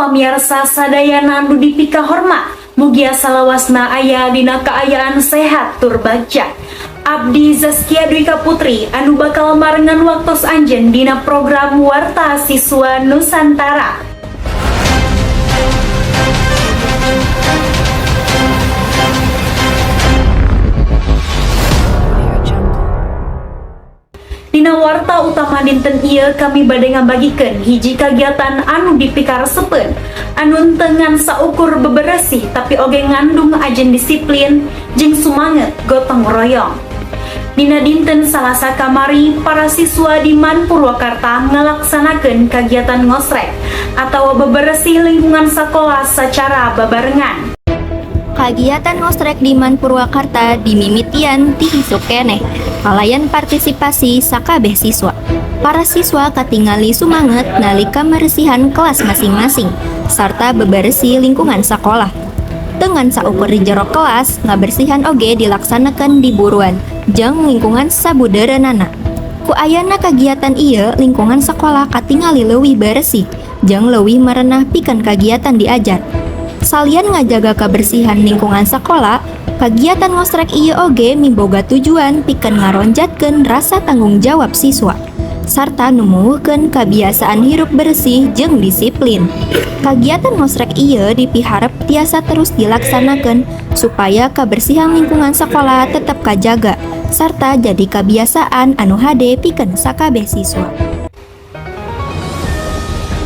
Pamirsa sadayana nu dipika hormat, mugia salawasna aya dina kaayaan sehat tur bagja. Abdi Zaskia Dwika Putri anu bakal marengan waktos anjeun dina program Warta Siswa Nusantara. Dina warta utama dinten ieu kami bade ngabagikeun hiji kagiatan anu dipikaresepeun anu tengan saukur beberesih tapi oge ngandung ajen disiplin jeung sumanget gotong royong. Dina dinten Salasa kamari para siswa di Man Purwakarta ngalaksanakeun kagiatan ngosrek atau beberesih lingkungan sekolah secara babarengan. Kagiatan ngosrek di Man Purwakarta dimimitian ti hisuk keneh kalayan partisipasi sakabeh siswa. Para siswa katingali sumanget nalika maresihan kelas masing-masing sarta beberesih lingkungan sekolah. Dengan saukur di jero kelas, ngabersihan oge dilaksanakan di buruan jeung lingkungan sabudaranana. Ku ayana kagiatan ieu lingkungan sekolah katingali leuwih bersih jeung leuwih marenah pikeun kagiatan diajar. Salian ngajaga kebersihan lingkungan sekolah, kagiatan ngosrek ieu oge miboga tujuan pikeun ngaronjatkeun rasa tanggung jawab siswa sarta numuhkeun kebiasaan hirup bersih jeung disiplin. Kagiatan ngosrek ieu dipiharep tiasa terus dilaksanakeun supaya kebersihan lingkungan sekolah tetap kajaga sarta jadi kebiasaan anu hade pikeun sakabeh siswa.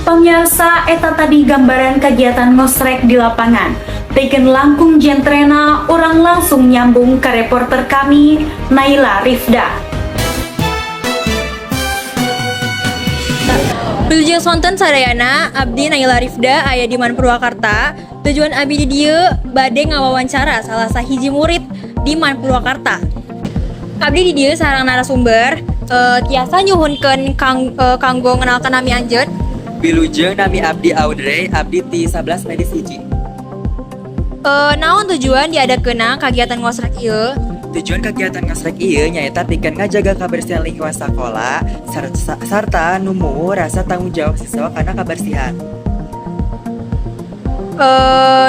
Pamirsa, eta tadi gambaran kegiatan ngosrek di lapangan. Pikeun langkung jentrena, orang langsung nyambung ke reporter kami, Naila Rifda. Wilujeng sonten sadayana, Abdi Naila Rifda aya di Man Purwakarta. Tujuan Abdi di dieu bade ngawawancara salah sahiji murid di Man Purwakarta. Abdi di dieu sareng narasumber tiasa nyuhunkeun kanggo ngenalkeun nami anjeun. Wilujeng nami Abdi Audrey, Abdi ti 11 medis hiji. Naon tujuan diadakeunna kagiatan ngosrek ieu? Tujuan kegiatan ngosrek ieu nyaeta pikeun ngajaga kebersihan lingkungan sekolah sarta numuh rasa tanggung jawab siswa karena kebersihan.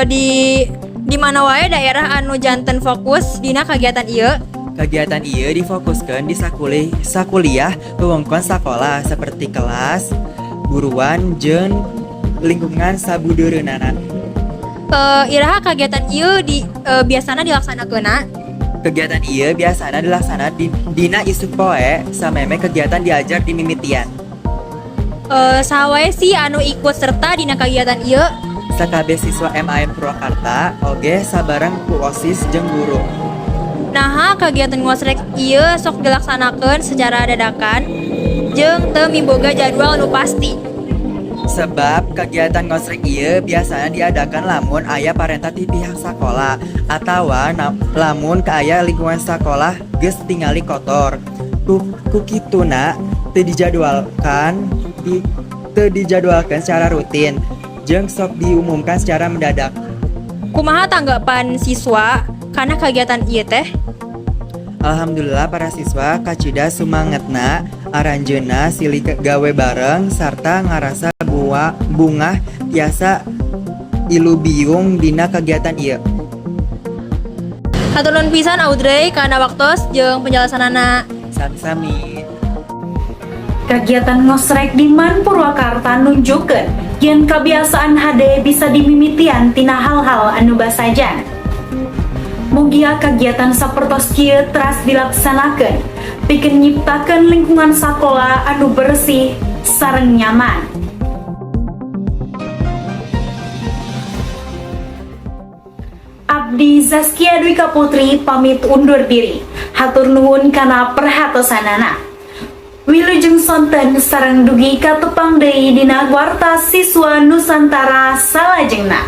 Di mana wae daerah anu janten fokus dina kagiatan ieu? Kegiatan ieu difokuskeun di sakuliah wewengkon sekolah seperti kelas, buruan, jeung lingkungan sabudaeunana. Iraha kagiatan ieu biasana dilaksanakeunna? Kegiatan ieu biasana dilaksana dina isuk poe sameme kegiatan diajar di mimitian. Sawae sih anu ikut serta dina kagiatan ieu? Sakabeh siswa MAN Purwakarta oge sabareng ku OSIS jeung guru. Naha kagiatan ngosrek ieu sok dilaksanakeun secara dadakan jeung teu miboga jadwal anu pasti. Sebab kegiatan ngosrek ieu biasanya diadakan lamun aya parenta ti pihak sekolah atawa lamun ka aya lingkungan sekolah geus tingali kotor. Ku kituna teu dijadwalkan secara rutin jeung sok diumumkan secara mendadak. Kumaha tanggapan siswa kana kagiatan ieu teh? Alhamdulillah para siswa kacida sumangetna aranjeunna silih gawe bareng sarta ngarasa bungah tiasa ilubiung dina kegiatan ieu. Hatur nuhun pisan Audrey kana waktos jeung penjelasanana. Sami-sami. Kagiatan ngosrek di Man Purwakarta nunjukkeun yen kebiasaan hade bisa dimimitian tina hal-hal anu basajan. Mugia kagiatan sapertos kieu teras dilaksanakeun pikeun nyiptakeun lingkungan sekolah anu bersih sareng nyaman. Abdi Zaskia Dwika Putri pamit undur diri. Hatur nuhun kana perhatosanana. Wilujeng sonten sareng dugi ka tepang deui dina Warta Siswa Nusantara salajengna.